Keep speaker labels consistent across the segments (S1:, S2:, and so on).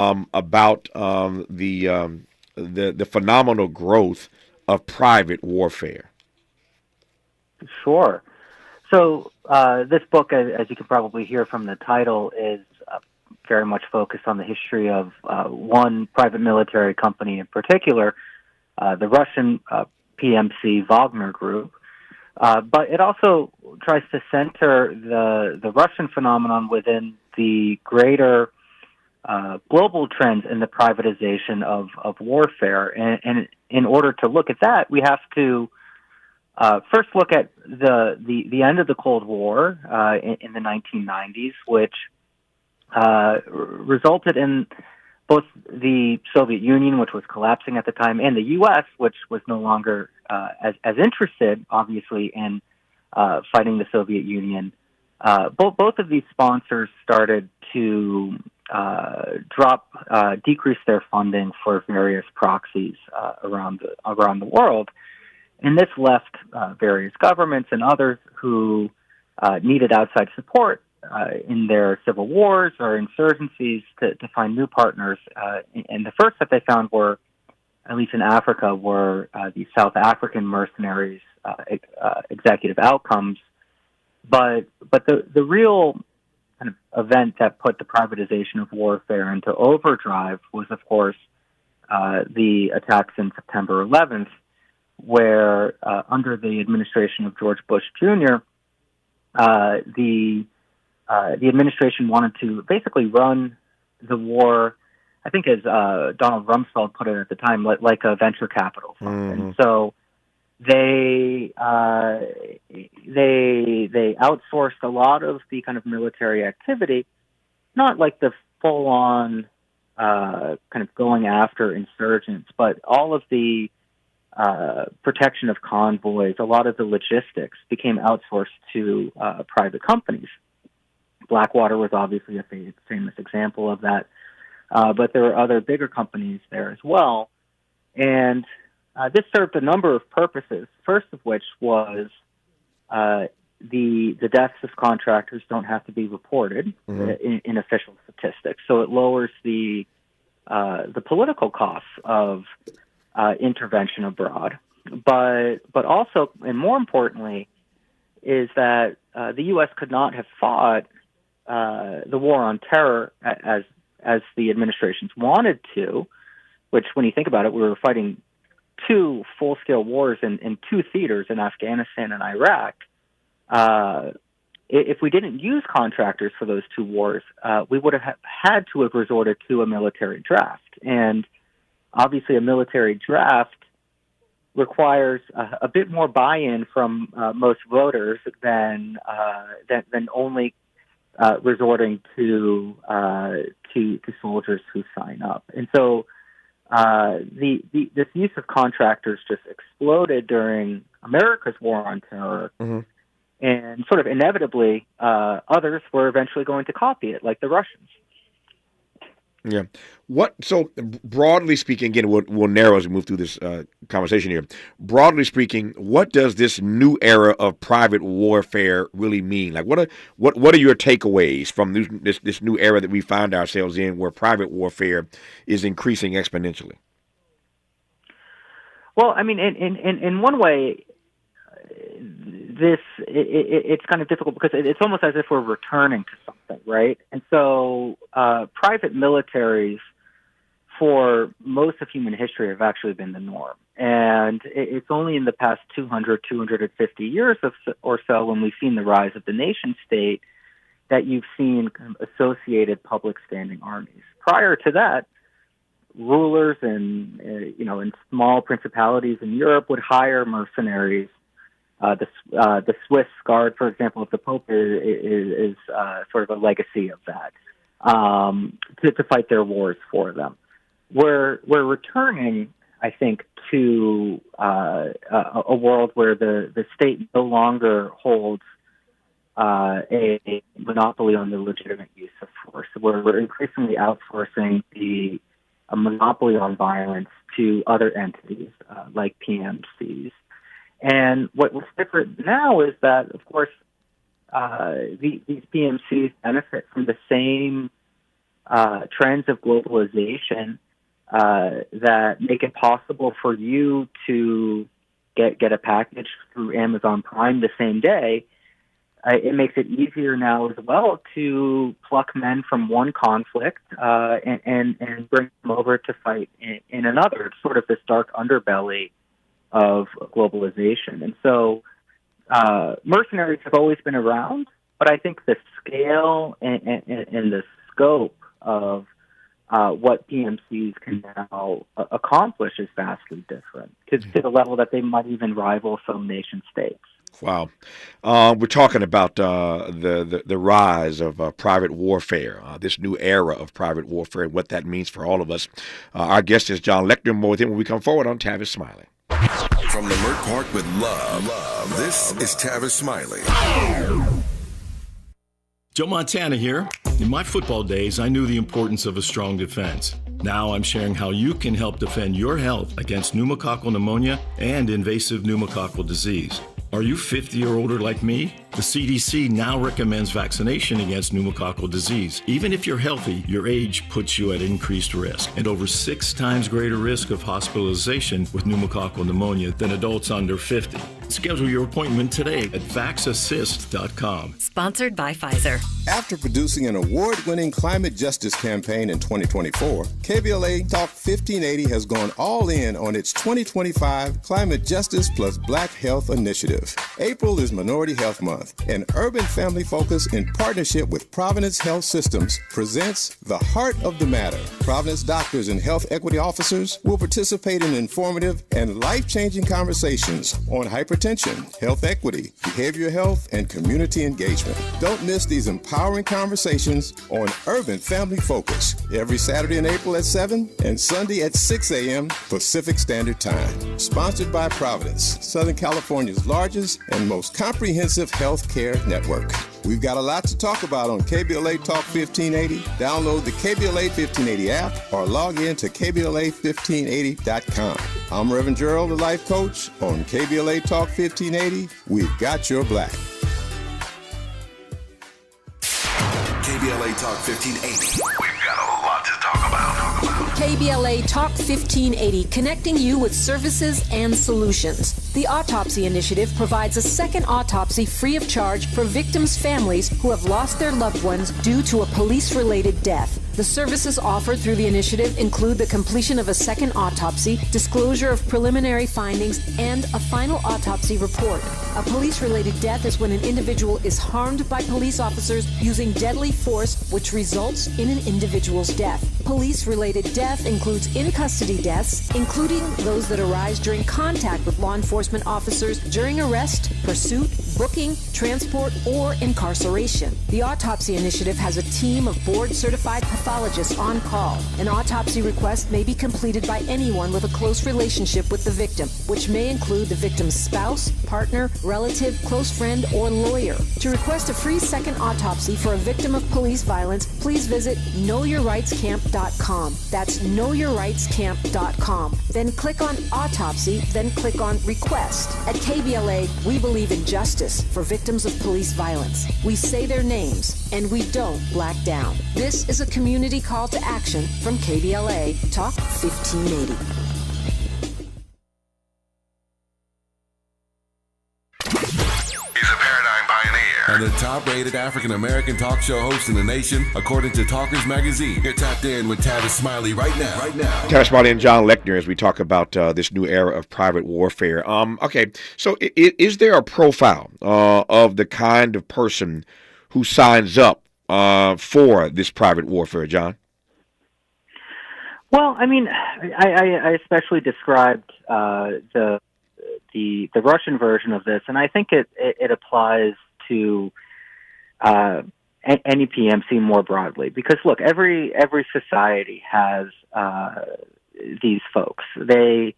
S1: about the phenomenal growth of private warfare.
S2: Sure. So this book, as you can probably hear from the title, is very much focused on the history of one private military company in particular, the Russian PMC Wagner Group. But it also tries to center the Russian phenomenon within the greater global trends in the privatization of warfare. And in order to look at that, we have to first look at the end of the Cold War in the 1990s, which resulted in both the Soviet Union, which was collapsing at the time, and the U.S., which was no longer as interested, obviously, in fighting the Soviet Union. Both of these sponsors started to decrease their funding for various proxies around the world, and this left various governments and others who needed outside support in their civil wars or insurgencies to find new partners. And the first that they found were, at least in Africa, were the South African mercenaries, executive outcomes. But the real kind of event that put the privatization of warfare into overdrive was, of course, the attacks in September 11th, where under the administration of George Bush Jr., the administration wanted to basically run the war, I think, as Donald Rumsfeld put it at the time, like a venture capital fund.
S1: Mm-hmm.
S2: And so they outsourced a lot of the kind of military activity, not like the full on kind of going after insurgents, but all of the protection of convoys, a lot of the logistics became outsourced to private companies. Blackwater was obviously a famous example of that, but there were other bigger companies there as well. And this served a number of purposes, first of which was the deaths of contractors don't have to be reported in official statistics. So it lowers the political costs of intervention abroad. But also, and more importantly, is that the U.S. could not have fought the war on terror as the administrations wanted to, which, when you think about it, we were fighting two full-scale wars in two theaters in Afghanistan and Iraq. If we didn't use contractors for those two wars, we would have had to have resorted to a military draft. And obviously, a military draft requires a bit more buy-in from most voters than only resorting to soldiers who sign up. And so this use of contractors just exploded during America's war on terror, and sort of inevitably others were eventually going to copy it, like the Russians.
S1: Yeah. So broadly speaking, again, we'll narrow as we move through this conversation here. Broadly speaking, what does this new era of private warfare really mean? Like, what are your takeaways from this new era that we find ourselves in, where private warfare is increasing exponentially?
S2: Well, I mean, in one way, it's kind of difficult because it's almost as if we're returning to something, right? And so private militaries for most of human history have actually been the norm. And it's only in the past 250 years or so, when we've seen the rise of the nation state, that you've seen kind of associated public standing armies. Prior to that, rulers in small principalities in Europe would hire mercenaries. The Swiss Guard, for example, of the Pope is sort of a legacy of that, to fight their wars for them. We're returning, I think, to a world where the state no longer holds a monopoly on the legitimate use of force. We're increasingly outsourcing a monopoly on violence to other entities like PMCs. And what's different now is that, of course, these PMCs benefit from the same trends of globalization that make it possible for you to get a package through Amazon Prime the same day. It makes it easier now as well to pluck men from one conflict and bring them over to fight in another. It's sort of this dark underbelly of globalization. And so mercenaries have always been around, but I think the scale and the scope of what PMCs can now accomplish is vastly different, to the level that they might even rival some nation states.
S1: Wow. We're talking about the rise of private warfare, this new era of private warfare, and what that means for all of us. Our guest is John Lecter. More with him when we come forward on Tavis Smiley.
S3: From Leimert Park with love, this is Tavis Smiley.
S4: Joe Montana here. In my football days, I knew the importance of a strong defense. Now I'm sharing how you can help defend your health against pneumococcal pneumonia and invasive pneumococcal disease. Are you 50 or older like me? The CDC now recommends vaccination against pneumococcal disease. Even if you're healthy, your age puts you at increased risk and over 6 times greater risk of hospitalization with pneumococcal pneumonia than adults under 50. Schedule your appointment today at vaxassist.com.
S5: Sponsored by Pfizer.
S6: After producing an award-winning climate justice campaign in 2024, KBLA Talk 1580 has gone all in on its 2025 Climate Justice plus Black Health Initiative. April is Minority Health Month, and Urban Family Focus, in partnership with Providence Health Systems, presents The Heart of the Matter. Providence doctors and health equity officers will participate in informative and life-changing conversations on hypertension, health equity, behavioral health, and community engagement. Don't miss these empowering conversations on Urban Family Focus every Saturday in April at 7 and Sunday at 6 a.m. Pacific Standard Time. Sponsored by Providence, Southern California's largest and most comprehensive health care network. We've got a lot to talk about on KBLA Talk 1580. Download the KBLA 1580 app or log in to KBLA1580.com. I'm Reverend Gerald, the life coach. On KBLA Talk 1580, we've got your black.
S3: KBLA Talk 1580. We've got a lot to talk about.
S5: KBLA Talk 1580, connecting you with services and solutions. The Autopsy Initiative provides a second autopsy free of charge for victims' families who have lost their loved ones due to a police-related death. The services offered through the initiative include the completion of a second autopsy, disclosure of preliminary findings, and a final autopsy report. A police-related death is when an individual is harmed by police officers using deadly force, which results in an individual's death. Police-related death includes in-custody deaths, including those that arise during contact with law enforcement officers during arrest, pursuit, booking, transport, or incarceration. The Autopsy Initiative has a team of board-certified pathologists on call. An autopsy request may be completed by anyone with a close relationship with the victim, which may include the victim's spouse, partner, relative, close friend, or lawyer. To request a free second autopsy for a victim of police violence, please visit knowyourrightscamp.com. That's knowyourrightscamp.com. Then click on Autopsy, then click on Request. At KBLA, we believe in justice for victims of police violence. We say their names, and we don't black down. This is a community call to action from KBLA Talk 1580.
S3: And the top-rated African-American talk show host in the nation, according to Talkers Magazine. You're tapped in with Tavis Smiley right now.
S1: Tavis Smiley and John Lecter as we talk about this new era of private warfare. Okay, so is there a profile of the kind of person who signs up for this private warfare, John?
S2: Well, I mean, I especially described the Russian version of this, and I think it applies to any PMC more broadly. Because look, every society has these folks. The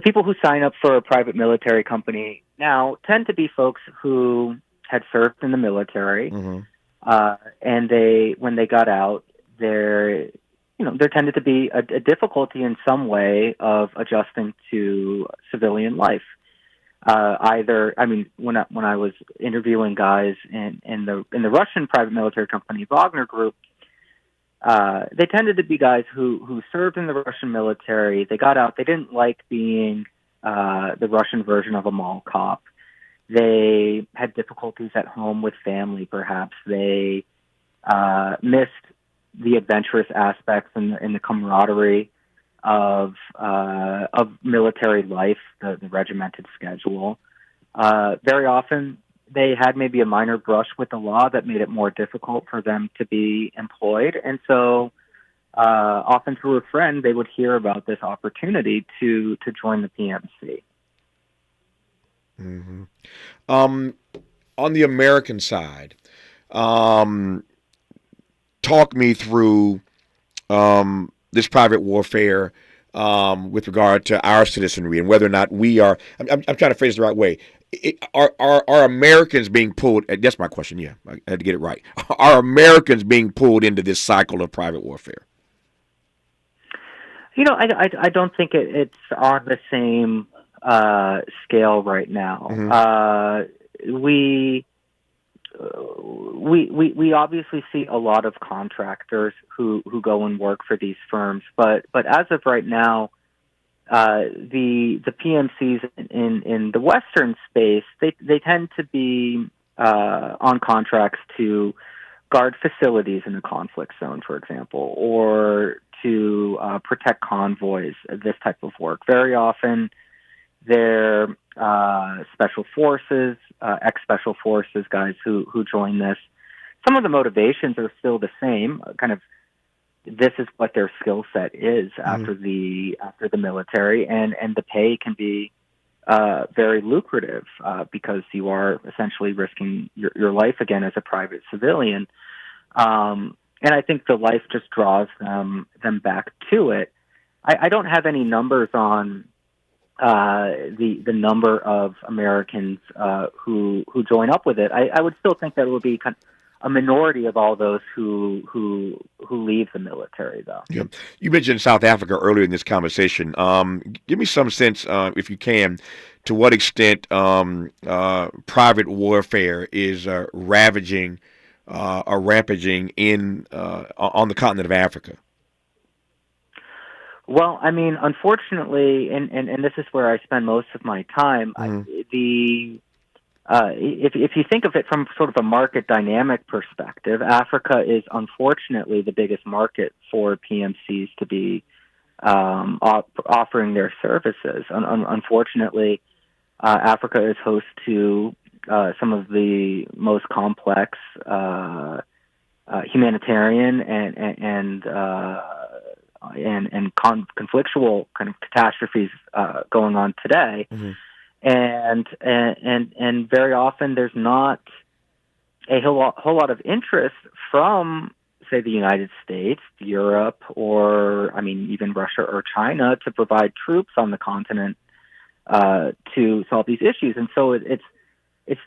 S2: people who sign up for a private military company now tend to be folks who had served in the military, and when they got out, there tended to be a difficulty in some way of adjusting to civilian life. When I was interviewing guys in the Russian private military company Wagner Group, they tended to be guys who served in the Russian military. They got out. They didn't like being the Russian version of a mall cop. They had difficulties at home with family, perhaps. They missed the adventurous aspects and the camaraderie of military life, the regimented schedule. Very often, they had maybe a minor brush with the law that made it more difficult for them to be employed. And so often through a friend, they would hear about this opportunity to join the PMC.
S1: Mm-hmm. On the American side, talk me through this private warfare with regard to our citizenry and whether or not we are. I'm trying to phrase it the right way. Are Americans being pulled? That's my question. Yeah, I had to get it right. Are Americans being pulled into this cycle of private warfare?
S2: I don't think it's on the same scale right now.
S1: Mm-hmm.
S2: We obviously see a lot of contractors who go and work for these firms, but as of right now, the PMCs in the Western space, they tend to be on contracts to guard facilities in a conflict zone, for example, or to protect convoys, this type of work. Very often, they're special forces, ex-special forces guys who join this. Some of the motivations are still the same, kind of this is what their skill set is after the military, and the pay can be very lucrative because you are essentially risking your life again as a private civilian. And I think the life just draws them back to it. I don't have any numbers on the number of Americans who join up with it. I would still think that it would be kind of a minority of all those who leave the military, though.
S1: Yeah. You mentioned South Africa earlier in this conversation. Give me some sense, if you can, to what extent private warfare is ravaging or rampaging on the continent of Africa.
S2: Well, I mean, unfortunately, and this is where I spend most of my time, if you think of it from sort of a market dynamic perspective, Africa is unfortunately the biggest market for PMCs to be offering their services. Unfortunately, Africa is host to some of the most complex humanitarian and conflictual kind of catastrophes going on today. Mm-hmm. And very often there's not a whole lot of interest from, say, the United States, Europe, or, I mean, even Russia or China to provide troops on the continent to solve these issues. And so it's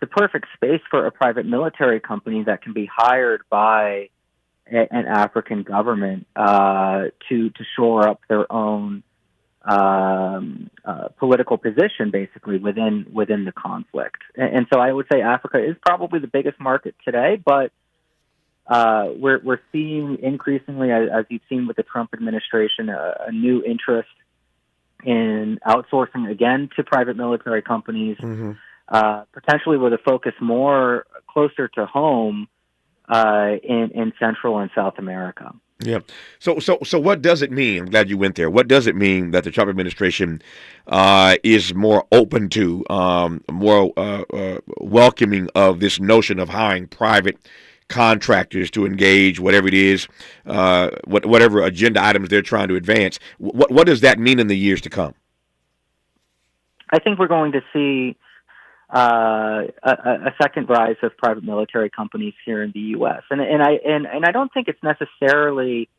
S2: the perfect space for a private military company that can be hired by an African government to shore up their own political position, basically within the conflict. And so I would say Africa is probably the biggest market today, but we're seeing increasingly, as you've seen with the Trump administration, a new interest in outsourcing again to private military companies, potentially with a focus more closer to home in Central and South America.
S1: Yeah. So what does it mean? I'm glad you went there. What does it mean that the Trump administration is more open to, more welcoming of this notion of hiring private contractors to engage whatever it is, whatever agenda items they're trying to advance? What does that mean in the years to come?
S2: I think we're going to see a second rise of private military companies here in the U.S. And I don't think it's necessarily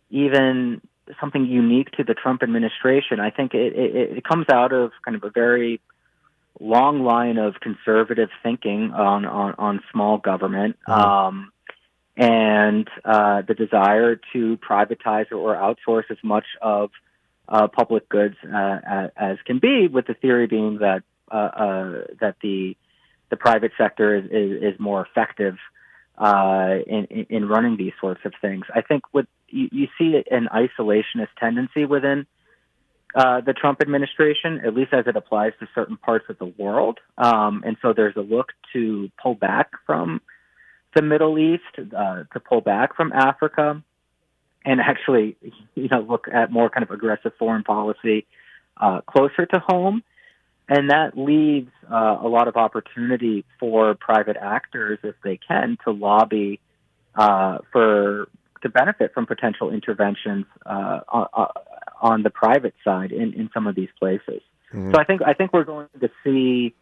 S2: even something unique to the Trump administration. I think it comes out of kind of a very long line of conservative thinking on small government, and the desire to privatize or outsource as much of public goods as can be, with the theory being that the private sector is more effective in running these sorts of things. I think you see an isolationist tendency within the Trump administration, at least as it applies to certain parts of the world. And so there's a look to pull back from the Middle East, to pull back from Africa, and actually, look at more kind of aggressive foreign policy closer to home. And that leaves a lot of opportunity for private actors, if they can, to lobby to benefit from potential interventions on the private side in some of these places. Mm-hmm. So I think we're going to see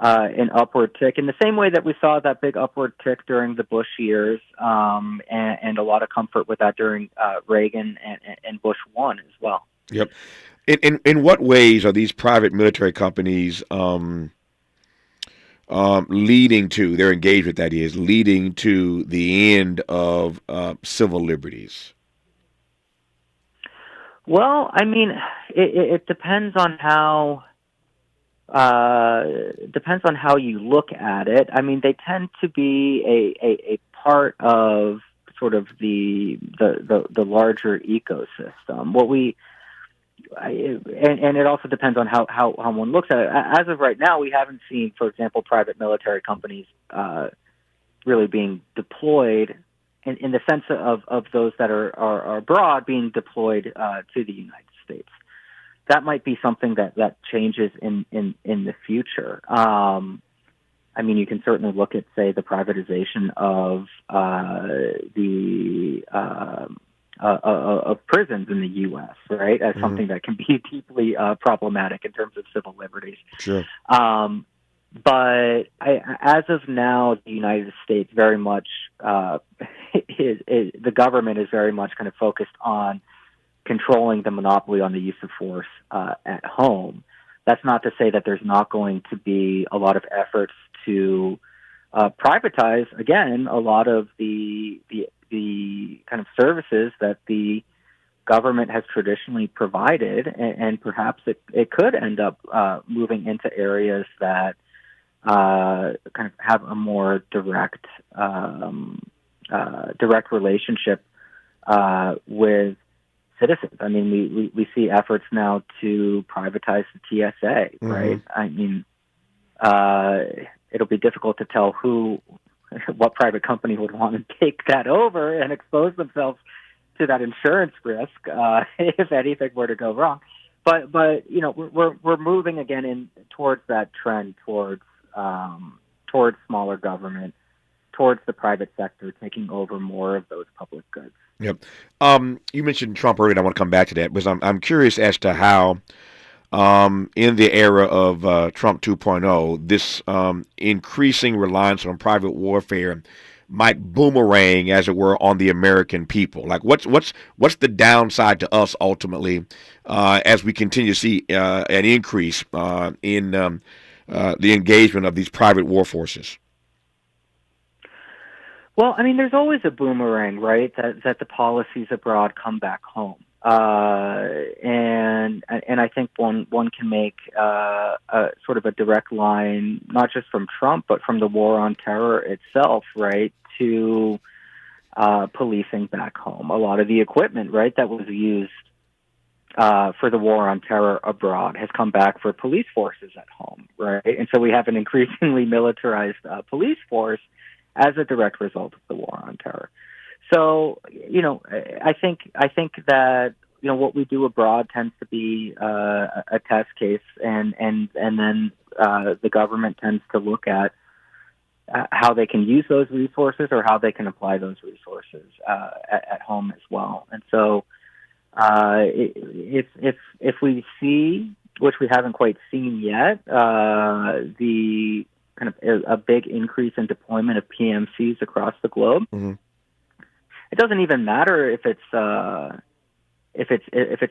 S2: an upward tick in the same way that we saw that big upward tick during the Bush years, and a lot of comfort with that during Reagan and Bush 1 as well.
S1: Yep. In what ways are these private military companies leading to their engagement? That is leading to the end of civil liberties.
S2: Well, I mean, it depends on how. Depends on how you look at it. I mean, they tend to be a part of sort of the larger ecosystem. And it also depends on how one looks at it. As of right now, we haven't seen, for example, private military companies really being deployed in the sense of those that are abroad being deployed to the United States. That might be something that changes in the future. I mean, you can certainly look at, say, the privatization of of prisons in the U.S., right, as something that can be deeply problematic in terms of civil liberties.
S1: Sure.
S2: But as of now, the United States very much the government is very much kind of focused on controlling the monopoly on the use of force at home. That's not to say that there's not going to be a lot of efforts to privatize, again, a lot of the kind of services that the government has traditionally provided, and perhaps it could end up moving into areas that kind of have a more direct relationship with citizens. I mean, we see efforts now to privatize the TSA, right? I mean, it'll be difficult to tell what private company would want to take that over and expose themselves to that insurance risk if anything were to go wrong. But we're moving again towards that trend towards smaller government, towards the private sector taking over more of those public goods.
S1: Yep. You mentioned Trump earlier, and I want to come back to that because I'm curious as to how, in the era of Trump 2.0, this increasing reliance on private warfare might boomerang, as it were, on the American people. Like, what's the downside to us ultimately as we continue to see an increase in the engagement of these private war forces?
S2: Well, I mean, there's always a boomerang, right? That the policies abroad come back home, and I think one can make a sort of a direct line, not just from Trump, but from the war on terror itself, right, to policing back home. A lot of the equipment, right, that was used for the war on terror abroad has come back for police forces at home, right? And so we have an increasingly militarized police force as a direct result of the war on terror. So, I think that, what we do abroad tends to be a test case, and then the government tends to look at how they can use those resources or how they can apply those resources at home as well. And so if we see, which we haven't quite seen yet, the kind of a big increase in deployment of PMCs across the globe. Mm-hmm. It doesn't even matter if it's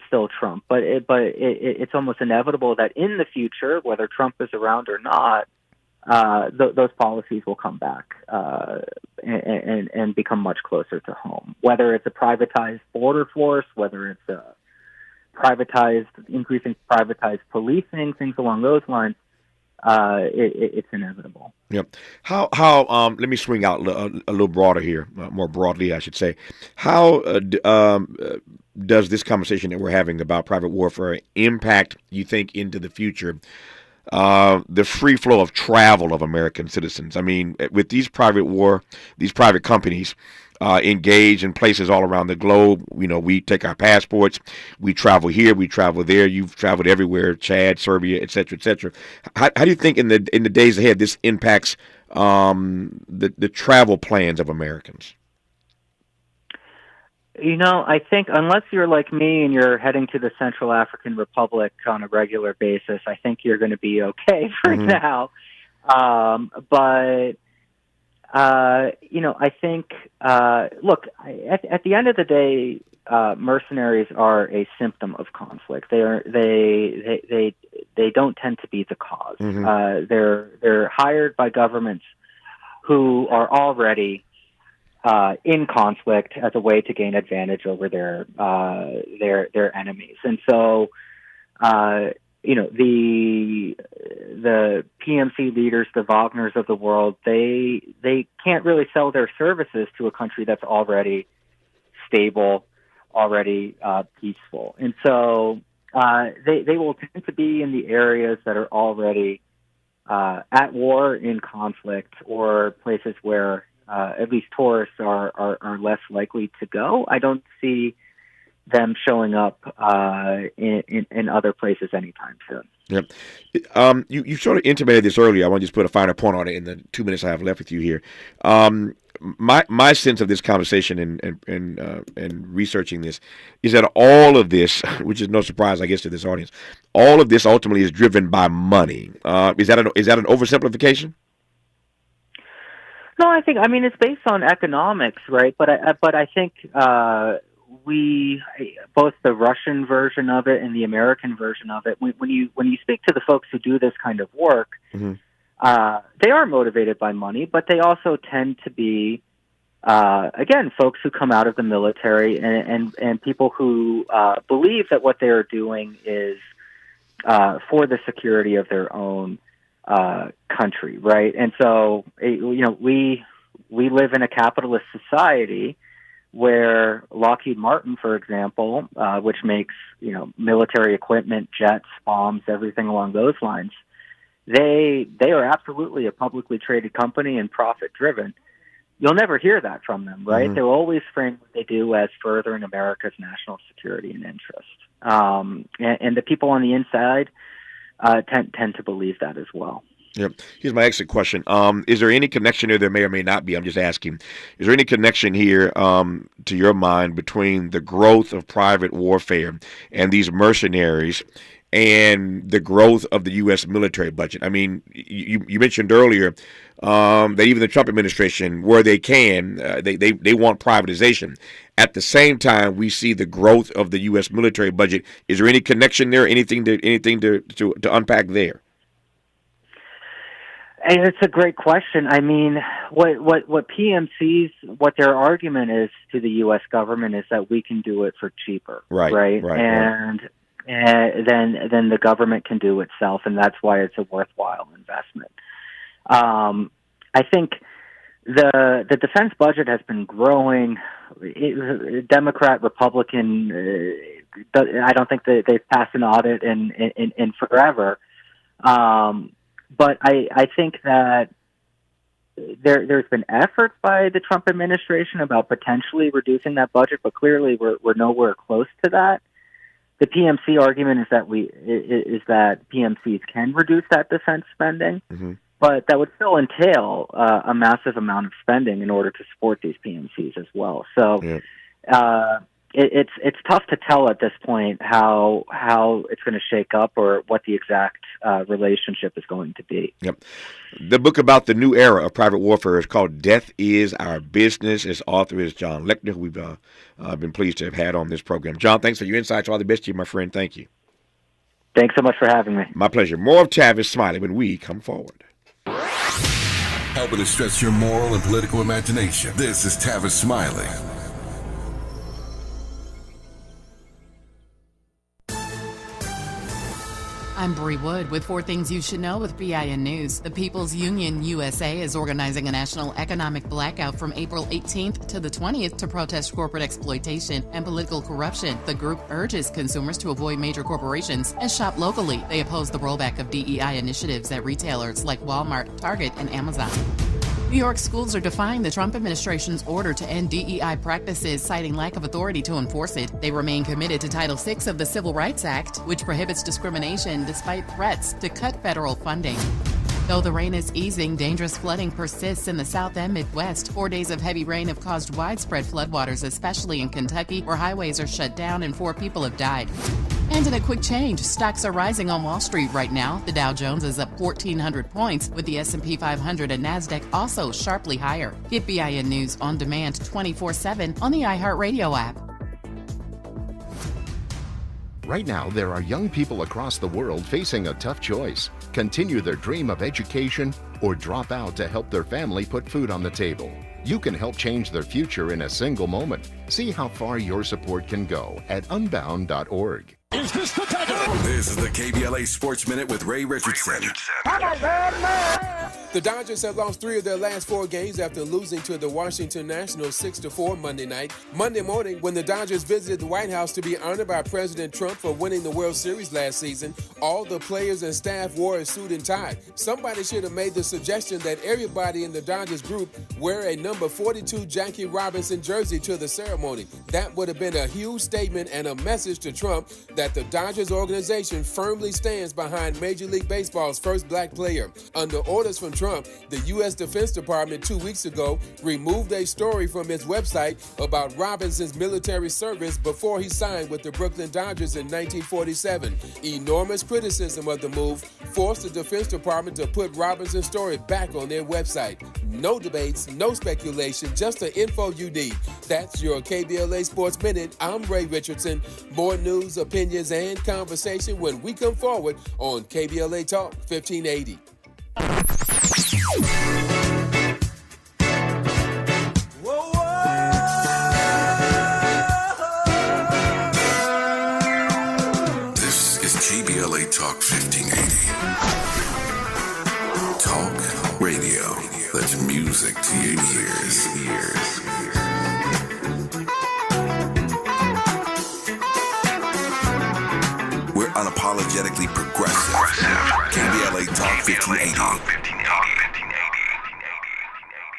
S2: still Trump, but it's almost inevitable that in the future, whether Trump is around or not, those policies will come back and become much closer to home. Whether it's a privatized border force, whether it's a increasing privatized policing, things along those lines. it's inevitable.
S1: Yep. How let me swing out a little broader here, more broadly, I should say. How does this conversation that we're having about private warfare impact, you think, into the future, the free flow of travel of American citizens? I mean, with these private companies engage in places all around the globe. We take our passports, we travel here, we travel there. You've traveled everywhere, Chad, Serbia, et cetera, et cetera. How do you think in the days ahead this impacts the travel plans of Americans?
S2: I think unless you're like me and you're heading to the Central African Republic on a regular basis, I think you're going to be okay for now. But I think, look, at the end of the day, mercenaries are a symptom of conflict. They don't tend to be the cause. They're hired by governments who are already in conflict as a way to gain advantage over their enemies. And so, the PMC leaders, the Wagners of the world, they can't really sell their services to a country that's already stable, already peaceful. And so they will tend to be in the areas that are already at war, in conflict, or places where at least tourists are less likely to go. I don't see them showing up in other places anytime soon.
S1: Yep. You sort of intimated this earlier. I want to just put a finer point on it in the 2 minutes I have left with you here. My sense of this conversation and researching this is that all of this, which is no surprise, I guess, to this audience, all of this ultimately is driven by money. Is that an oversimplification?
S2: No, I think it's based on economics, right? But I think both the Russian version of it and the American version of it, when you speak to the folks who do this kind of work, they are motivated by money, but they also tend to be, again, folks who come out of the military and people who believe that what they are doing is for the security of their own country, right? And so, we live in a capitalist society where Lockheed Martin, for example, which makes military equipment, jets, bombs, everything along those lines, they are absolutely a publicly traded company and profit driven. You'll never hear that from them, right? They'll always frame what they do as furthering America's national security and interest, and the people on the inside tend to believe that as well.
S1: Yep. Here's my exit question. Is there any connection here? There may or may not be. I'm just asking. Is there any connection here, to your mind, between the growth of private warfare and these mercenaries and the growth of the U.S. military budget? I mean, you mentioned earlier that even the Trump administration, where they can, they want privatization. At the same time, we see the growth of the U.S. military budget. Is there any connection there? Anything to unpack there?
S2: And it's a great question. I mean, what PMC's, what their argument is to the U.S. government is that we can do it for cheaper, right? And then the government can do itself, and that's why it's a worthwhile investment. I think the defense budget has been growing. Democrat, Republican, I don't think that they've passed an audit in forever. But I think that there's been efforts by the Trump administration about potentially reducing that budget, but clearly we're nowhere close to that. The PMC argument is that PMCs can reduce that defense spending, but that would still entail a massive amount of spending in order to support these PMCs as well. So it's tough to tell at this point how it's going to shake up or what the exact relationship is going to be.
S1: Yep. The book about the new era of private warfare is called Death is Our Business. Its author is John Lechner, who we've been pleased to have had on this program. John, thanks for your insights. All the best to you, my friend. Thank you.
S2: Thanks so much for having me.
S1: My pleasure. More of Tavis Smiley when we come forward.
S3: Helping to stretch your moral and political imagination. This is Tavis Smiley.
S7: I'm Bree Wood with 4 Things You Should Know with BIN News. The People's Union USA is organizing a national economic blackout from April 18th to the 20th to protest corporate exploitation and political corruption. The group urges consumers to avoid major corporations and shop locally. They oppose the rollback of DEI initiatives at retailers like Walmart, Target, and Amazon. New York schools are defying the Trump administration's order to end DEI practices, citing lack of authority to enforce it. They remain committed to Title VI of the Civil Rights Act, which prohibits discrimination despite threats to cut federal funding. Though the rain is easing, dangerous flooding persists in the South and Midwest. 4 days of heavy rain have caused widespread floodwaters, especially in Kentucky, where highways are shut down and 4 people have died. And in a quick change, stocks are rising on Wall Street right now. The Dow Jones is up 1,400 points, with the S&P 500 and NASDAQ also sharply higher. Get BIN News on demand 24/7 on the iHeartRadio app.
S8: Right now, there are young people across the world facing a tough choice: continue their dream of education or drop out to help their family put food on the table. You can help change their future in a single moment. See how far your support can go at unbound.org.
S3: Is this the time? This is the KBLA Sports Minute with Ray Richardson.
S9: The Dodgers have lost 3 of their last 4 games after losing to the Washington Nationals 6-4 Monday night. Monday morning, when the Dodgers visited the White House to be honored by President Trump for winning the World Series last season, all the players and staff wore a suit and tie. Somebody should have made the suggestion that everybody in the Dodgers group wear a number 42 Jackie Robinson jersey to the ceremony. That would have been a huge statement and a message to Trump that the Dodgers organization firmly stands behind Major League Baseball's first black player. Under orders from Trump, the U.S. Defense Department 2 weeks ago removed a story from its website about Robinson's military service before he signed with the Brooklyn Dodgers in 1947. Enormous criticism of the move forced the Defense Department to put Robinson's story back on their website. No debates, no speculation, just the info you need. That's your KBLA Sports Minute. I'm Ray Richardson. More news, opinions, and conversation when we come forward on KBLA Talk 1580.
S3: This is KBLA Talk 1580. Talk radio. That's music to your ears. We're unapologetically progressive. KBLA Talk 1580.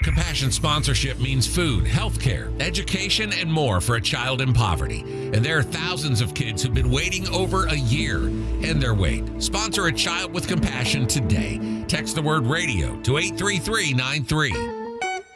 S10: Compassion sponsorship means food, healthcare, education, and more for a child in poverty. And there are thousands of kids who've been waiting over a year and their wait. Sponsor a child with compassion today. Text the word radio to 83393.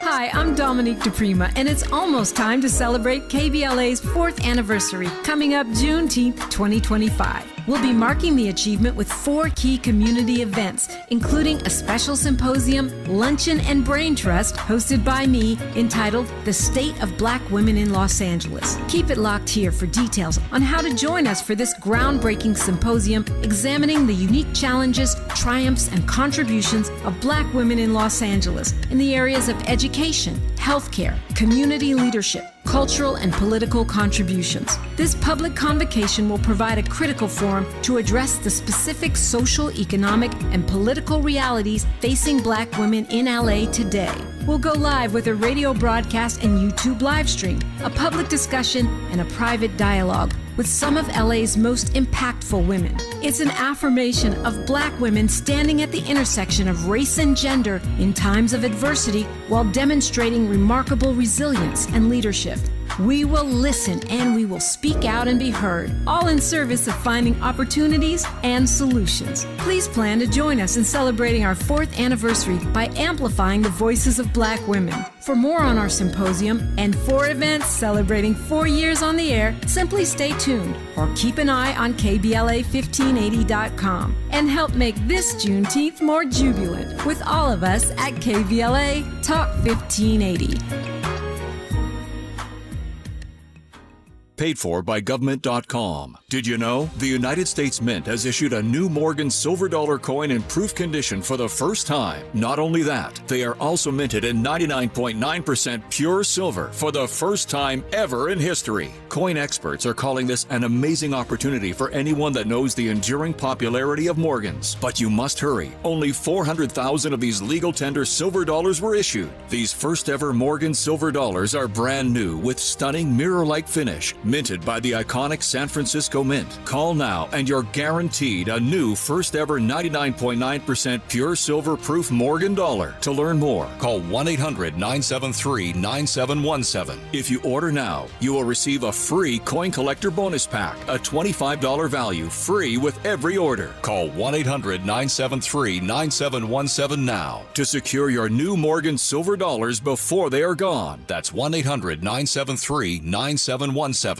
S5: Hi, I'm Dominique DePrima, and it's almost time to celebrate KBLA's 4th anniversary, coming up Juneteenth 2025. We'll be marking the achievement with 4 key community events, including a special symposium, luncheon, and brain trust hosted by me entitled The State of Black Women in Los Angeles. Keep it locked here for details on how to join us for this groundbreaking symposium examining the unique challenges, triumphs, and contributions of Black women in Los Angeles in the areas of education, healthcare, community leadership, cultural and political contributions. This public convocation will provide a critical forum to address the specific social, economic, and political realities facing Black women in LA today. We'll go live with a radio broadcast and YouTube live stream, a public discussion, and a private dialogue with some of LA's most impactful women. It's an affirmation of Black women standing at the intersection of race and gender in times of adversity while demonstrating remarkable resilience and leadership. We will listen and we will speak out and be heard, all in service of finding opportunities and solutions. Please plan to join us in celebrating our 4th anniversary by amplifying the voices of Black women. For more on our symposium and 4 events celebrating 4 years on the air, simply stay tuned or keep an eye on KBLA1580.com and help make this Juneteenth more jubilant with all of us at KBLA Talk 1580.
S11: Paid for by government.com. Did you know the United States Mint has issued a new Morgan silver dollar coin in proof condition for the first time? Not only that, they are also minted in 99.9% pure silver for the first time ever in history. Coin experts are calling this an amazing opportunity for anyone that knows the enduring popularity of Morgans. But you must hurry. Only 400,000 of these legal tender silver dollars were issued. These first ever Morgan silver dollars are brand new with stunning mirror-like finish, minted by the iconic San Francisco Mint. Call now and you're guaranteed a new first ever 99.9% pure silver proof Morgan dollar. To learn more, call 1-800-973-9717. If you order now, you will receive a free coin collector bonus pack, a $25 value, free with every order. Call 1-800-973-9717 now to secure your new Morgan silver dollars before they are gone. That's 1-800-973-9717.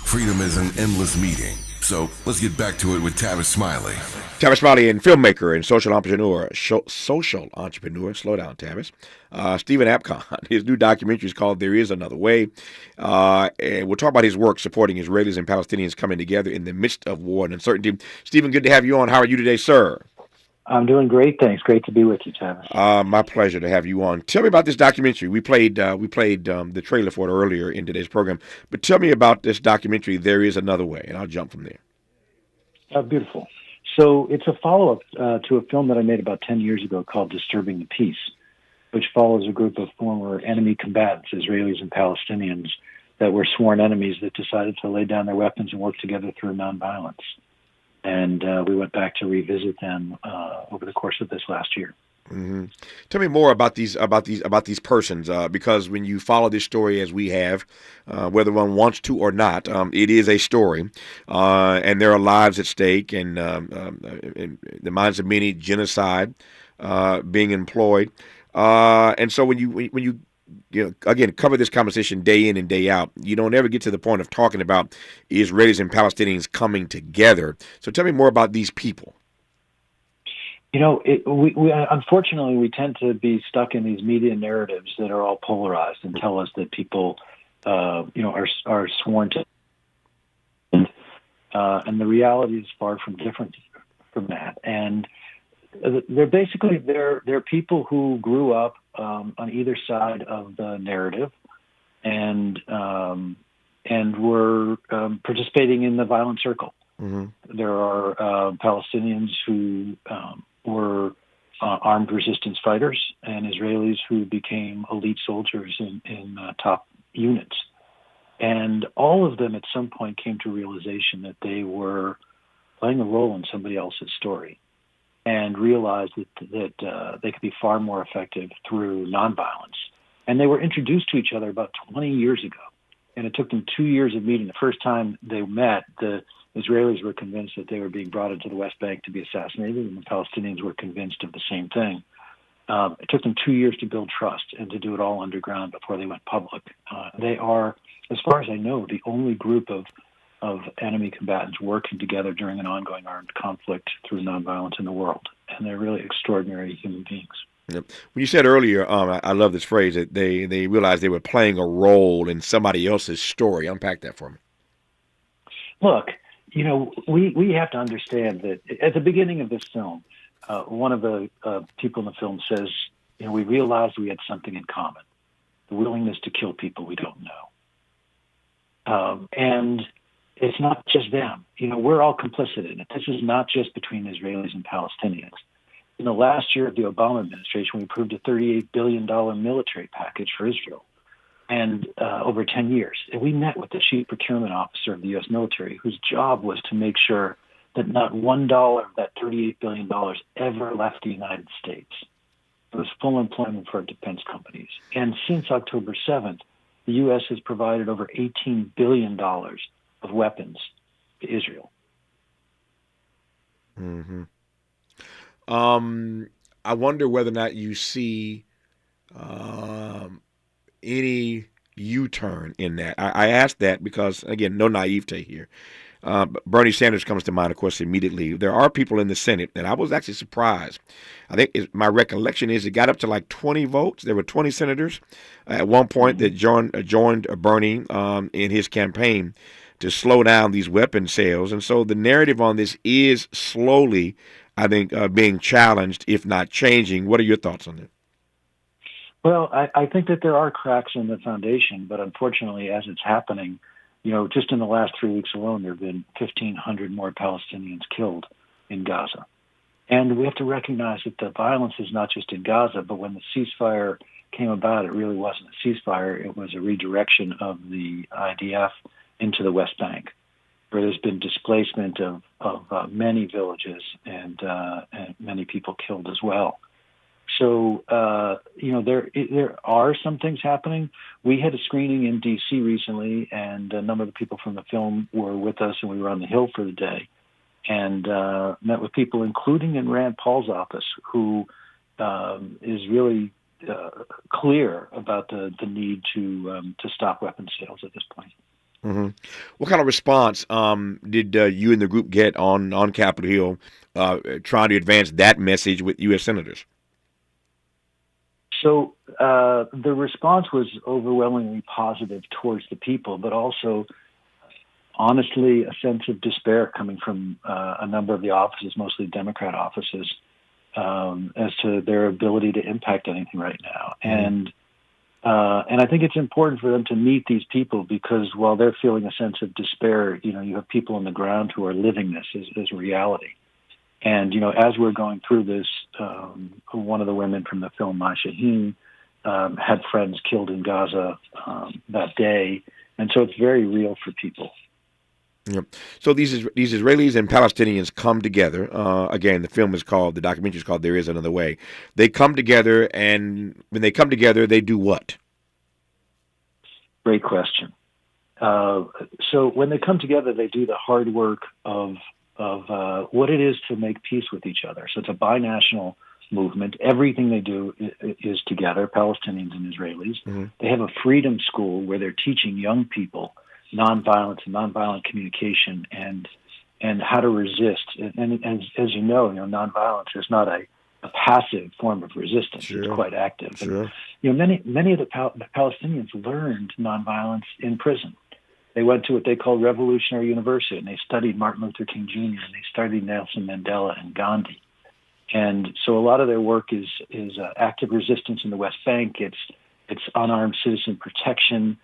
S3: Freedom is an endless meeting. So let's get back to it with Tavis Smiley.
S1: Tavis Smiley, and filmmaker and social entrepreneur. Slow down, Tavis. Stephen Apcon. His new documentary is called There Is Another Way. And we'll talk about his work supporting Israelis and Palestinians coming together in the midst of war and uncertainty. Stephen, good to have you on. How are you today, sir?
S12: I'm doing great, thanks. Great to be with you, Tavis.
S1: My pleasure to have you on. Tell me about this documentary. We played the trailer for it earlier in today's program, but tell me about this documentary, There Is Another Way, and I'll jump from there.
S12: Beautiful. So it's a follow-up to a film that I made about 10 years ago called Disturbing the Peace, which follows a group of former enemy combatants, Israelis and Palestinians, that were sworn enemies that decided to lay down their weapons and work together through nonviolence. And we went back to revisit them over the course of this last year.
S1: Mm-hmm. Tell me more about these persons, because when you follow this story as we have, whether one wants to or not, it is a story, and there are lives at stake, and in the minds of many, genocide being employed, and so when you again, cover this conversation day in and day out, you don't ever get to the point of talking about Israelis and Palestinians coming together. So tell me more about these people.
S12: We unfortunately, we tend to be stuck in these media narratives that are all polarized and tell us that people, are sworn to. And the reality is far from different from that. And they're people who grew up on either side of the narrative, and were participating in the violent circle. Mm-hmm. There are Palestinians who were armed resistance fighters, and Israelis who became elite soldiers in top units. And all of them at some point came to realization that they were playing a role in somebody else's story, and realized that they could be far more effective through nonviolence. And they were introduced to each other about 20 years ago. And it took them 2 years of meeting. The first time they met, the Israelis were convinced that they were being brought into the West Bank to be assassinated, and the Palestinians were convinced of the same thing. It took them 2 years to build trust and to do it all underground before they went public. They are, as far as I know, the only group of enemy combatants working together during an ongoing armed conflict through nonviolence in the world. And they're really extraordinary human beings.
S1: Yep. When you said earlier, I love this phrase, that they realized they were playing a role in somebody else's story. Unpack that for me.
S12: Look, we have to understand that at the beginning of this film, one of the people in the film says, we realized we had something in common, the willingness to kill people we don't know. And it's not just them. We're all complicit in it. This is not just between Israelis and Palestinians. In the last year of the Obama administration, we approved a $38 billion military package for Israel, and over 10 years. And we met with the chief procurement officer of the U.S. military, whose job was to make sure that not $1 of that $38 billion ever left the United States. It was full employment for our defense companies. And since October 7th, the U.S. has provided over $18 billion of weapons to Israel.
S1: Mm-hmm. I wonder whether or not you see any U-turn in that. I ask that because, again, no naivete here. Bernie Sanders comes to mind, of course, immediately. There are people in the Senate, and I was actually surprised. I think my recollection is it got up to like 20 votes. There were 20 senators at one point that joined Bernie in his campaign to slow down these weapon sales. And so the narrative on this is slowly, I think, being challenged, if not changing. What are your thoughts on that?
S12: Well, I think that there are cracks in the foundation, but unfortunately, as it's happening, just in the last 3 weeks alone, there have been 1,500 more Palestinians killed in Gaza. And we have to recognize that the violence is not just in Gaza, but when the ceasefire came about, it really wasn't a ceasefire. It was a redirection of the IDF into the West Bank, where there's been displacement of many villages and many people killed as well. So, there are some things happening. We had a screening in D.C. recently, and a number of the people from the film were with us, and we were on the Hill for the day and met with people, including in Rand Paul's office, who is really clear about the need to stop weapons sales at this point.
S1: Mm-hmm. What kind of response did you and the group get on Capitol Hill trying to advance that message with U.S. senators?
S12: So the response was overwhelmingly positive towards the people, but also, honestly, a sense of despair coming from a number of the offices, mostly Democrat offices, as to their ability to impact anything right now. And I think it's important for them to meet these people because while they're feeling a sense of despair, you have people on the ground who are living this as reality. And, as we're going through this, one of the women from the film, Mai Shaheen, had friends killed in Gaza that day. And so it's very real for people.
S1: Yep. So these Israelis and Palestinians come together. Again, the documentary is called There Is Another Way. They come together, and when they come together, they do what?
S12: Great question. So when they come together, they do the hard work of what it is to make peace with each other. So it's a binational movement. Everything they do is together, Palestinians and Israelis. Mm-hmm. They have a freedom school where they're teaching young people nonviolence and nonviolent communication and how to resist. And as you know, nonviolence is not a passive form of resistance. Sure. It's quite active.
S1: Sure.
S12: And, many of the Palestinians learned nonviolence in prison. They went to what they call Revolutionary University, and they studied Martin Luther King Jr., and they studied Nelson Mandela and Gandhi. And so a lot of their work is active resistance in the West Bank. It's unarmed citizen protection.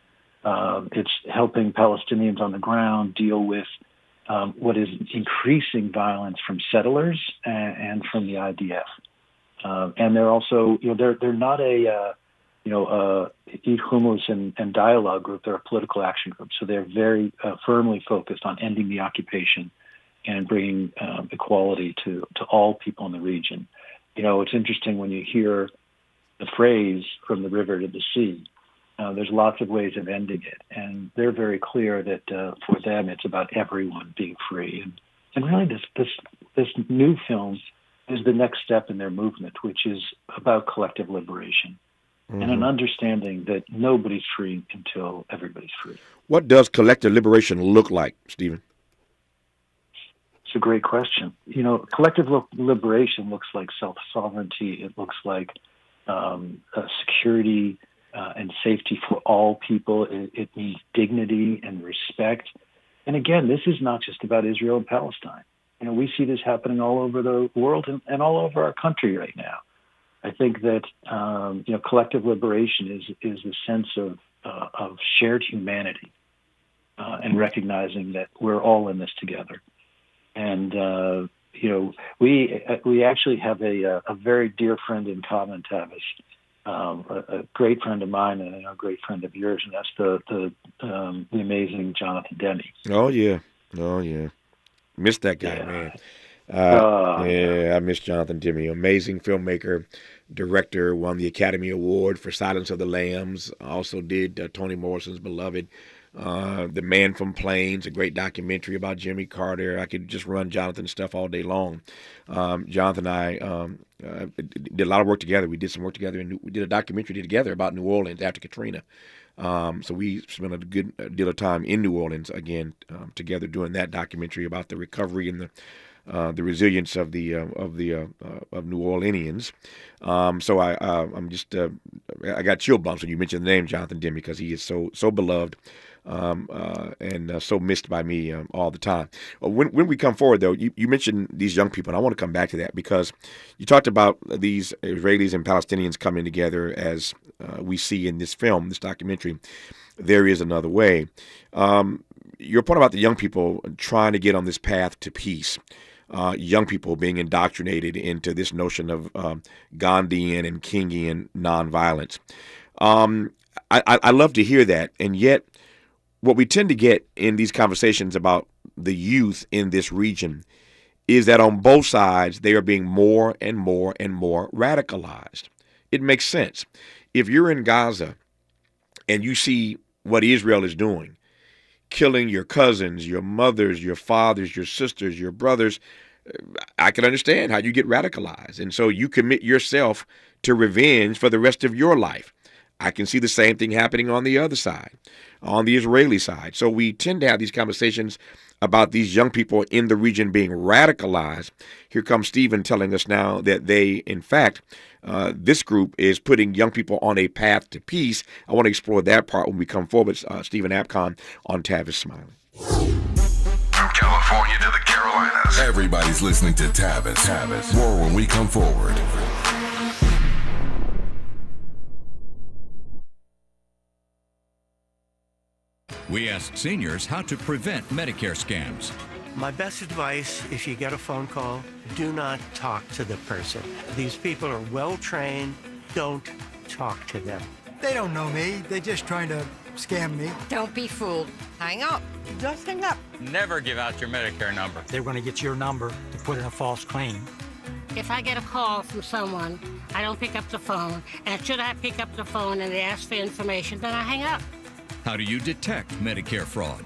S12: It's helping Palestinians on the ground deal with what is increasing violence from settlers and from the IDF. And they're also, they're not a Eat Hummus and Dialogue group. They're a political action group. So they're very firmly focused on ending the occupation and bringing equality to all people in the region. It's interesting when you hear the phrase from the river to the sea. There's lots of ways of ending it. And they're very clear that for them, it's about everyone being free. And really this new film is the next step in their movement, which is about collective liberation. Mm-hmm. And an understanding that nobody's free until everybody's free.
S1: What does collective liberation look like, Stephen?
S12: It's a great question. Collective liberation looks like self-sovereignty. It looks like security and safety for all people. It means dignity and respect. And again, this is not just about Israel and Palestine. We see this happening all over the world and all over our country right now. I think that collective liberation is a sense of shared humanity and recognizing that we're all in this together. And we actually have a very dear friend in common, Tavis, a great friend of mine and I know a great friend of yours, and that's the amazing Jonathan Demme.
S1: Oh yeah, missed that guy, man. I miss Jonathan Demme, amazing filmmaker, director, won the Academy Award for Silence of the Lambs, also did Toni Morrison's Beloved, The Man from Plains, a great documentary about Jimmy Carter. I could just run Jonathan's stuff all day long. Jonathan and I did a lot of work together. We did some work together, and we did a documentary together about New Orleans after Katrina. So we spent a good deal of time in New Orleans again together doing that documentary about the recovery and the resilience of the New Orleanians. So I got chill bumps when you mentioned the name Jonathan Demme, because he is so beloved and so missed by me all the time. When we come forward, though, you mentioned these young people, and I want to come back to that because you talked about these Israelis and Palestinians coming together as we see in this film, this documentary, There Is Another Way. Your point about the young people trying to get on this path to peace, young people being indoctrinated into this notion of Gandhian and Kingian nonviolence. I love to hear that, and yet what we tend to get in these conversations about the youth in this region is that on both sides, they are being more and more and more radicalized. It makes sense. If you're in Gaza and you see what Israel is doing, killing your cousins, your mothers, your fathers, your sisters, your brothers, I can understand how you get radicalized. And so you commit yourself to revenge for the rest of your life. I can see the same thing happening on the other side, on the Israeli side. So we tend to have these conversations about these young people in the region being radicalized. Here comes Stephen telling us now that they, in fact, this group is putting young people on a path to peace. I want to explore that part when we come forward. Stephen Apcon on Tavis Smiley.
S3: From California to the Carolinas, everybody's listening to Tavis. More when we come forward.
S13: We asked seniors how to prevent Medicare scams.
S14: My best advice, if you get a phone call, do not talk to the person. These people are well trained. Don't talk to them.
S15: They don't know me. They're just trying to scam me.
S16: Don't be fooled. Hang up. Just hang up.
S17: Never give out your Medicare number.
S15: They're going to get your number to put in a false claim.
S18: If I get a call from someone, I don't pick up the phone. And should I pick up the phone and they ask for information, then I hang up.
S13: How do you detect Medicare fraud?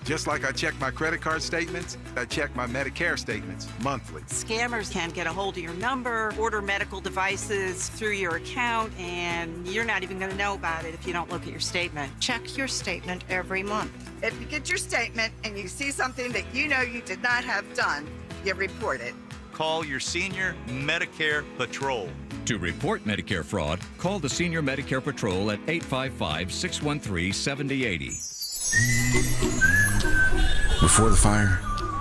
S19: Just like I check my credit card statements, I check my Medicare statements monthly.
S20: Scammers can get a hold of your number, order medical devices through your account, and you're not even going to know about it if you don't look at your statement.
S16: Check your statement every month.
S21: If you get your statement and you see something that you know you did not have done, you report it.
S22: Call your senior Medicare Patrol.
S13: To report Medicare fraud, call the Senior Medicare Patrol at 855-613-7080.
S3: Before the fire,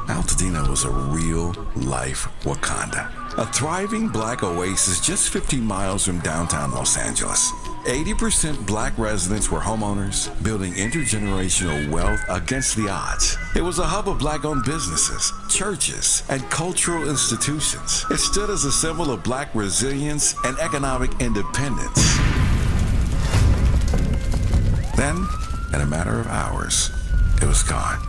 S3: Altadena was a real-life Wakanda. A thriving black oasis just 15 miles from downtown Los Angeles. 80% black residents were homeowners, building intergenerational wealth against the odds. It was a hub of black-owned businesses, churches, and cultural institutions. It stood as a symbol of black resilience and economic independence. Then, in a matter of hours, it was gone.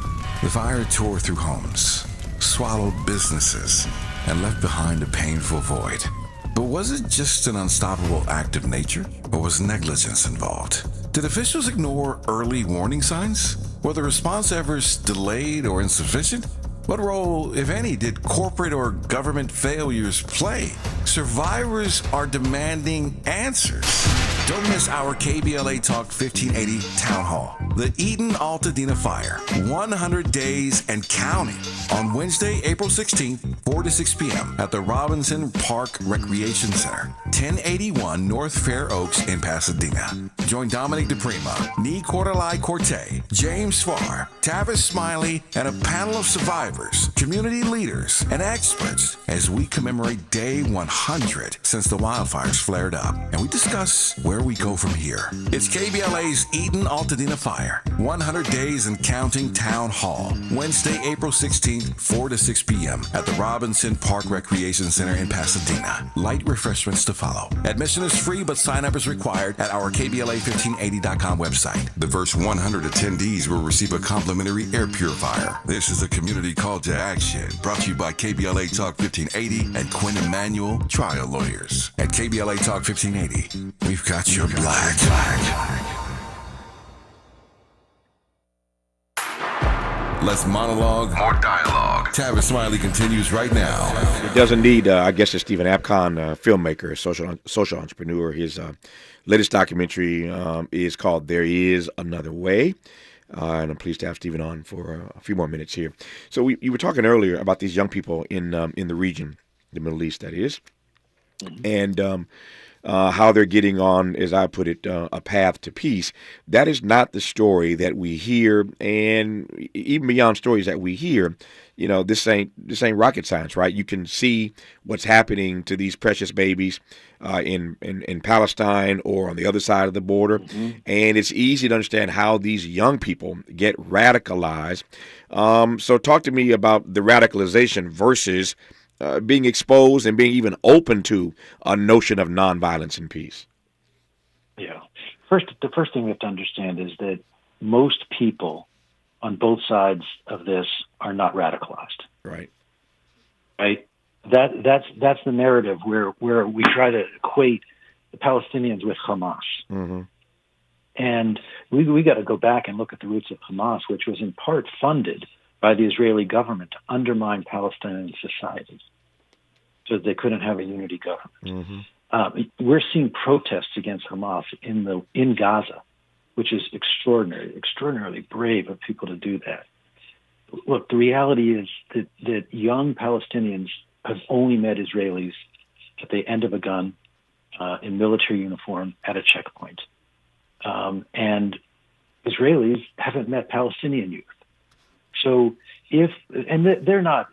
S3: The fire tore through homes, swallowed businesses, and left behind a painful void. But was it just an unstoppable act of nature, or was negligence involved? Did officials ignore early warning signs? Were the response efforts delayed or insufficient? What role, if any, did corporate or government failures play? Survivors are demanding answers. Don't miss our KBLA Talk 1580 Town Hall. The Eden Altadena Fire, 100 days and counting. On Wednesday, April 16th, 4 to 6 p.m. at the Robinson Park Recreation Center, 1081 North Fair Oaks in Pasadena. Join Dominic DePrima, Nee Cordelai Corte, James Farr, Tavis Smiley, and a panel of survivors, community leaders, and experts as we commemorate Day 100 since the wildfires flared up. And we discuss where we go from here. It's KBLA's Eden Altadena Fire, 100 days and counting Town Hall. Wednesday, April 16th, 4 to 6 p.m. at the Robinson Park Recreation Center in Pasadena. Light refreshments to follow. Admission is free, but sign-up is required at our KBLA1580.com website. The first 100 attendees will receive a complimentary air purifier. This is a community call to action, brought to you by KBLA Talk 1580 and Quinn Emanuel Trial Lawyers. At KBLA Talk 1580, we've got your black. Less monologue, more dialogue. Tavis Smiley continues right now.
S1: It does indeed. I guess it's Stephen Apcon, filmmaker, social entrepreneur. His latest documentary is called There Is Another Way. And I'm pleased to have Stephen on for a few more minutes here. So you were talking earlier about these young people in the region, the Middle East, that is, and how they're getting on, as I put it, a path to peace. That is not the story that we hear, and even beyond stories that we hear, this ain't rocket science, right? You can see what's happening to these precious babies in Palestine or on the other side of the border, and it's easy to understand how these young people get radicalized. So talk to me about the radicalization versus being exposed and being even open to a notion of nonviolence and peace.
S12: Yeah. The first thing we have to understand is that most people on both sides of this are not radicalized.
S1: Right.
S12: Right. That's the narrative where we try to equate the Palestinians with Hamas.
S1: Mm-hmm.
S12: And we got to go back and look at the roots of Hamas, which was in part funded by the Israeli government to undermine Palestinian society so that they couldn't have a unity government.
S1: Mm-hmm.
S12: We're seeing protests against Hamas in Gaza, which is extraordinarily brave of people to do that. Look, the reality is that young Palestinians have only met Israelis at the end of a gun in military uniform at a checkpoint. And Israelis haven't met Palestinian youth. So they're not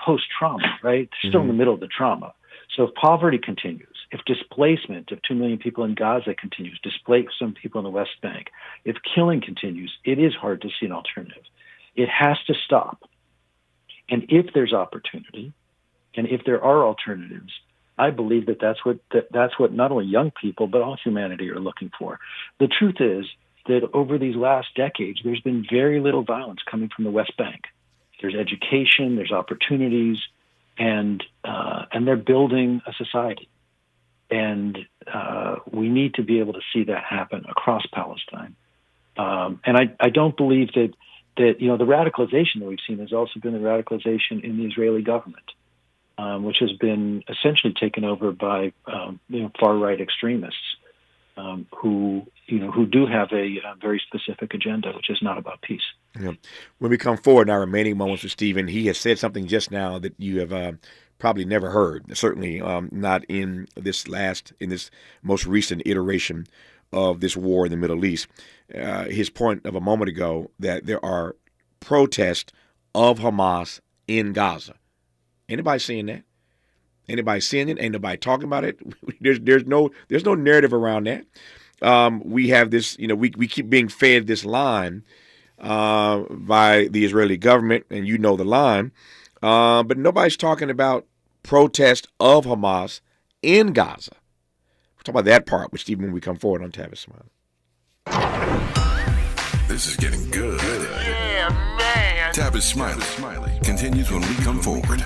S12: post-trauma, right? They're still in the middle of the trauma. So if poverty continues, if displacement of 2 million people in Gaza continues, displace some people in the West Bank, if killing continues, it is hard to see an alternative. It has to stop. And if there's opportunity, and if there are alternatives, I believe that's what not only young people but all humanity are looking for. The truth is that over these last decades, there's been very little violence coming from the West Bank. There's education, there's opportunities, and they're building a society. And we need to be able to see that happen across Palestine. And I don't believe that the radicalization that we've seen has also been the radicalization in the Israeli government, which has been essentially taken over by far-right extremists who do have a very specific agenda, which is not about peace.
S1: Yeah. When we come forward in our remaining moments with Stephen, he has said something just now that you have probably never heard. Certainly not in this most recent iteration of this war in the Middle East. His point of a moment ago that there are protests of Hamas in Gaza. Anybody seeing that? Anybody seeing it? Ain't nobody talking about it. There's no narrative around that. We have this, we keep being fed this line by the Israeli government, and the line, but nobody's talking about protest of Hamas in Gaza. We'll talk about that part with Stephen when we come forward on Tavis Smiley.
S3: This is getting good. Yeah, man. Tavis Smiley continues when we come forward.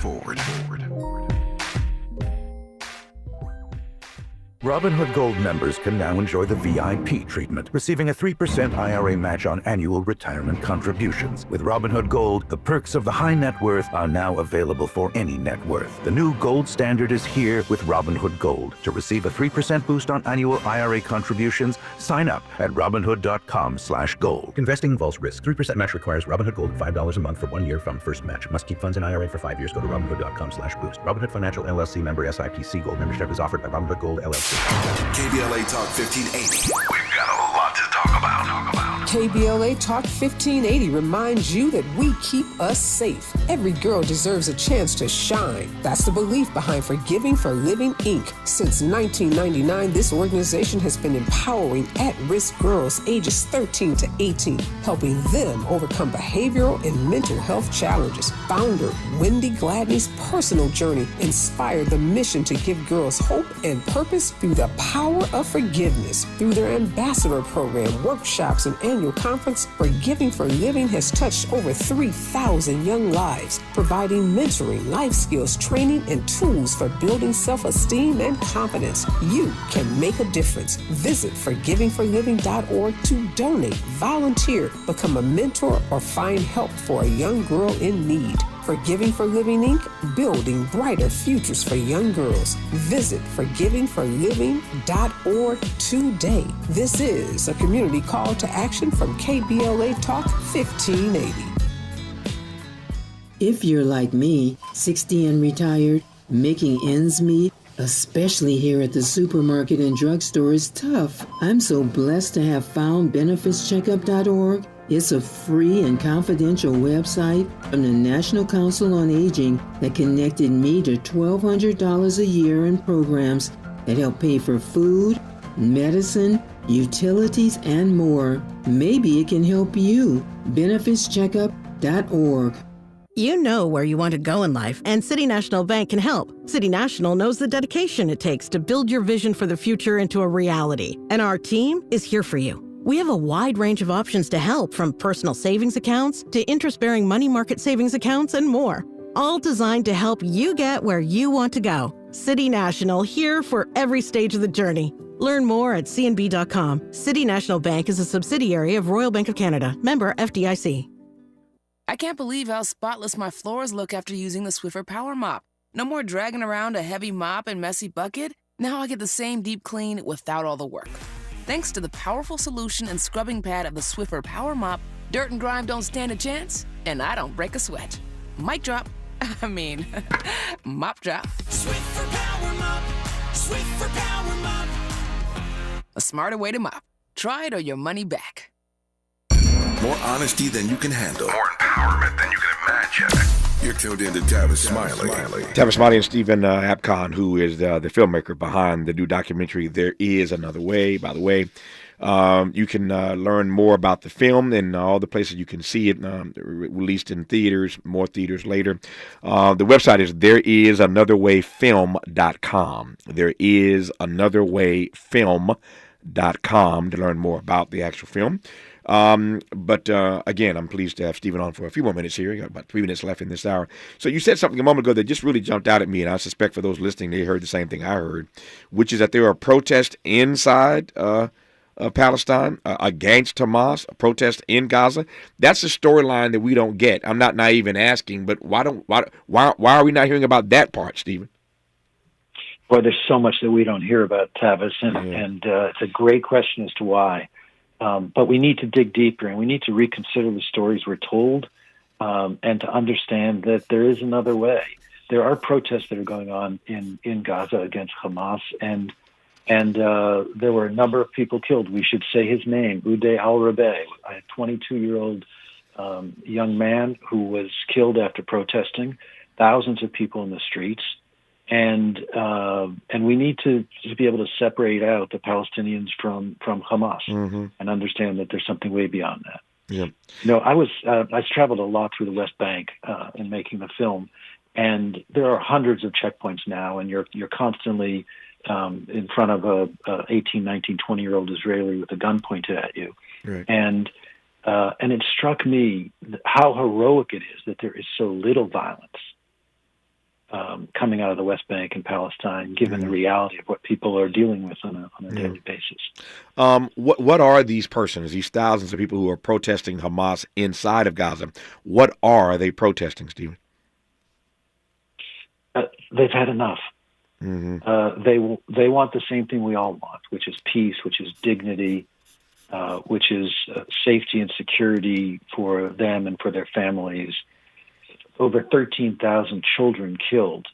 S4: Robinhood Gold members can now enjoy the VIP treatment, receiving a 3% IRA match on annual retirement contributions. With Robinhood Gold, the perks of the high net worth are now available for any net worth. The new gold standard is here with Robinhood Gold. To receive a 3% boost on annual IRA contributions, sign up at Robinhood.com/gold. Investing involves risk. 3% match requires Robinhood Gold $5 a month for 1 year from first match. Must keep funds in IRA for 5 years. Go to Robinhood.com/boost. Robinhood Financial LLC member SIPC. Gold membership is offered by Robinhood Gold LLC.
S3: KBLA Talk 1580. We've got a lot to talk about.
S6: KBLA Talk 1580 reminds you that we keep us safe. Every girl deserves a chance to shine. That's the belief behind Forgiving for Living, Inc. Since 1999, this organization has been empowering at-risk girls ages 13 to 18, helping them overcome behavioral and mental health challenges. Founder Wendy Gladney's personal journey inspired the mission to give girls hope and purpose through the power of forgiveness. Through their ambassador program, workshops, and annual annual conference, Forgiving for Living has touched over 3,000 young lives, providing mentoring, life skills, training, and tools for building self-esteem and confidence. You can make a difference. Visit forgivingforliving.org to donate, volunteer, become a mentor, or find help for a young girl in need. Forgiving for Living, Inc., building brighter futures for young girls. Visit forgivingforliving.org today. This is a community call to action from KBLA Talk 1580.
S2: If you're like me, 60 and retired, making ends meet, especially here at the supermarket and drugstore, is tough. I'm so blessed to have found benefitscheckup.org. It's a free and confidential website from the National Council on Aging that connected me to $1,200 a year in programs that help pay for food, medicine, utilities, and more. Maybe it can help you. benefitscheckup.org.
S7: You know where you want to go in life, and City National Bank can help. City National knows the dedication it takes to build your vision for the future into a reality, and our team is here for you. We have a wide range of options to help, from personal savings accounts to interest-bearing money market savings accounts and more, all designed to help you get where you want to go. City National, here for every stage of the journey. Learn more at cnb.com. City National Bank is a subsidiary of Royal Bank of Canada, member FDIC.
S23: I can't believe how spotless my floors look after using the Swiffer Power Mop. No more dragging around a heavy mop and messy bucket. Now I get the same deep clean without all the work. Thanks to the powerful solution and scrubbing pad of the Swiffer Power Mop, dirt and grime don't stand a chance, and I don't break a sweat. Mic drop. Mop drop.
S24: Swiffer Power Mop. Swiffer Power Mop.
S23: A smarter way to mop. Try it or your money back.
S3: More honesty than you can handle. More empowerment than you can imagine. You're tuned in to Tavis Smiley.
S1: Tavis Smiley and Stephen Apcon, who is the filmmaker behind the new documentary, There Is Another Way. By the way, you can learn more about the film and all the places you can see it, released in theaters, more theaters later. The website is thereisanotherwayfilm.com. Thereisanotherwayfilm.com to learn more about the actual film. But again, I'm pleased to have Stephen on for a few more minutes here. We got about 3 minutes left in this hour. So you said something a moment ago that just really jumped out at me, and I suspect for those listening, they heard the same thing I heard, which is that there are protests inside Palestine against Hamas, a protest in Gaza. That's a storyline that we don't get. I'm not naive in asking, but why are we not hearing about that part, Stephen?
S12: Boy, there's so much that we don't hear about, Tavis, and it's a great question as to why. But we need to dig deeper, and we need to reconsider the stories we're told, and to understand that there is another way. There are protests that are going on in Gaza against Hamas, and there were a number of people killed. We should say his name, Uday al-Rabi, a 22-year-old young man who was killed after protesting. Thousands of people in the streets. And we need to be able to separate out the Palestinians from Hamas and understand that there's something way beyond that.
S1: Yeah.
S12: I traveled a lot through the West Bank in making the film, and there are hundreds of checkpoints now, and you're constantly in front of a 18, 19, 20-year-old Israeli with a gun pointed at you.
S1: Right.
S12: And it struck me how heroic it is that there is so little violence coming out of the West Bank and Palestine, given the reality of what people are dealing with on a daily basis.
S1: What are these persons, these thousands of people who are protesting Hamas inside of Gaza? What are they protesting, Stephen?
S12: They've had enough. They want the same thing we all want, which is peace, which is dignity, which is safety and security for them and for their families. Over 13,000 children killed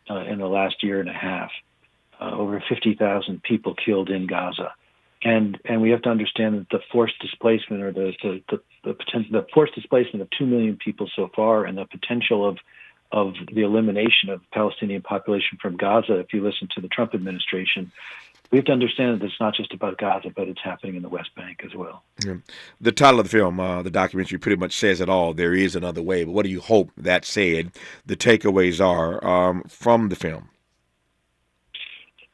S12: in the last year and a half. Over 50,000 people killed in Gaza, and we have to understand that the forced displacement, or the forced displacement of 2 million people so far, and the potential of the elimination of the Palestinian population from Gaza, if you listen to the Trump administration, we have to understand that it's not just about Gaza, but it's happening in the West Bank as well.
S1: Yeah. The title of the film, the documentary, pretty much says it all. There is another way. But what do you hope that said the takeaways are from the film?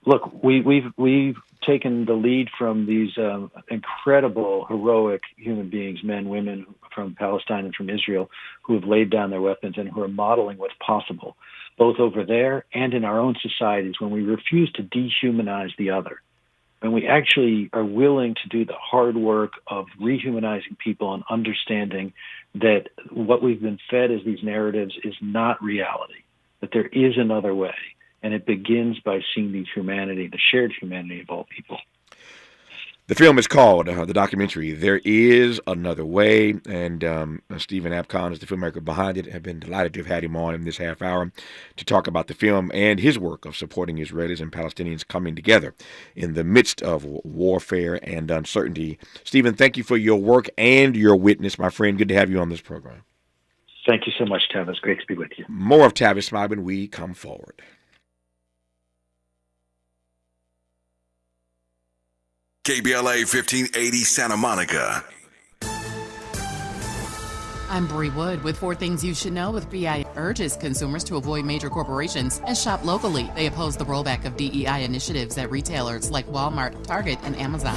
S12: Look, we've taken the lead from these incredible, heroic human beings, men, women from Palestine and from Israel, who have laid down their weapons and who are modeling what's possible, both over there and in our own societies, when we refuse to dehumanize the other, when we actually are willing to do the hard work of rehumanizing people and understanding that what we've been fed as these narratives is not reality, that there is another way. And it begins by seeing the humanity, the shared humanity of all people.
S1: The film is called, the documentary, There Is Another Way, and Stephen Apcon is the filmmaker behind it. I've been delighted to have had him on in this half hour to talk about the film and his work of supporting Israelis and Palestinians coming together in the midst of warfare and uncertainty. Stephen, thank you for your work and your witness, my friend. Good to have you on this program.
S12: Thank you so much, Tavis. Great to be with you.
S1: More of Tavis Smiley when we come forward.
S3: KBLA 1580 Santa Monica.
S5: I'm Bree Wood with 4 things you should know with BI urges consumers to avoid major corporations and shop locally. They oppose the rollback of DEI initiatives at retailers like Walmart, Target, and Amazon.